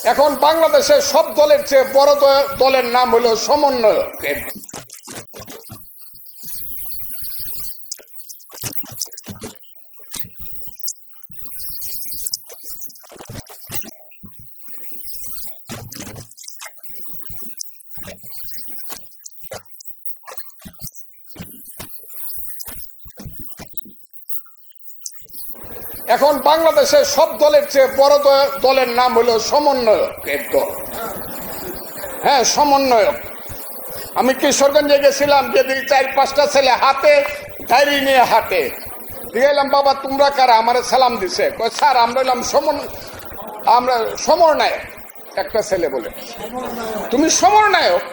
এখন বাংলাদেশের সব দলের চেয়ে বড় দলের নাম হলো সমন্বয়ক। এখন বাংলাদেশের সব দলের চেয়ে বড় দলের নাম হলো সমন্বয়কের দল। হ্যাঁ, সমন্বয়ক। আমি কিশোরগঞ্জে গেছিলাম, যেদিন 4-5টা ছেলে হাতে ডায়েরি নিয়ে হাঁটে, গেলাম বাবা তোমরা কারা, আমার সালাম দিছে, স্যার আমরা এলাম আমরা সমরনায়ক। একটা ছেলে বলে তুমি সমরনায়ক?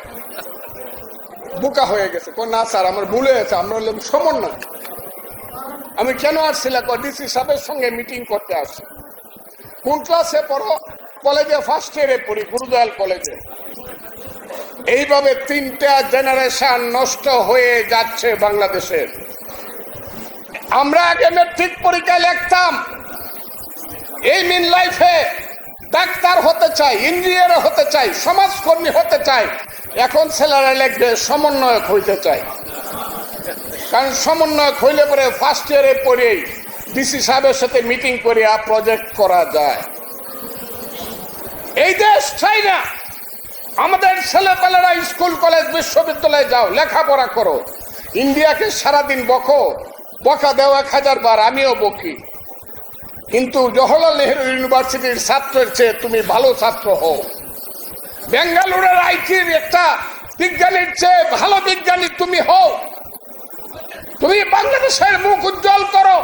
বোকা হয়ে গেছে, না স্যার আমার ভুলে গেছে, আমরা হলাম সমন্বয়ক। আমি কেন আসছিলাম? ডিসি সাহেবের সঙ্গে মিটিং করতে আসছি। কোন ক্লাসে পড়ো? কলেজে ফার্স্ট ইয়ারে পড়ি, গুরুদয়াল কলেজে। এইভাবে 3টা জেনারেশন নষ্ট হয়ে যাচ্ছে বাংলাদেশের। আমরা আগে মেট্রিক পরীক্ষায় লিখতাম এই মিন লাইফে ডাক্তার হতে চাই, ইঞ্জিনিয়ার হতে চাই, সমাজকর্মী হতে চাই। এখন ছেলেরা লিখবে সমন্বয়ক হইতে চাই। কারণ সমন্বয়ক হইলে পরে ফার্স্ট ইয়ারে পড়েই ডিসি সাহেবের সাথে মিটিং করে প্রজেক্ট করা যায়। এই দেশ চাই না। আমাদের ছেলেপেলেরা স্কুল কলেজ বিশ্ববিদ্যালয়ে যাও, লেখাপড়া করো। ইন্ডিয়াকে সারাদিন বকা দেওয়া 1000 বার, আমিও বকি। কিন্তু জওহরলাল নেহরু ইউনিভার্সিটির ছাত্রের চেয়ে তুমি ভালো ছাত্র হও। বেঙ্গালুরের আইটির একটা বিজ্ঞানীর চেয়ে ভালো বিজ্ঞানী তুমি হও। তুমি বাংলাদেশের মুখ উজ্জ্বল করো।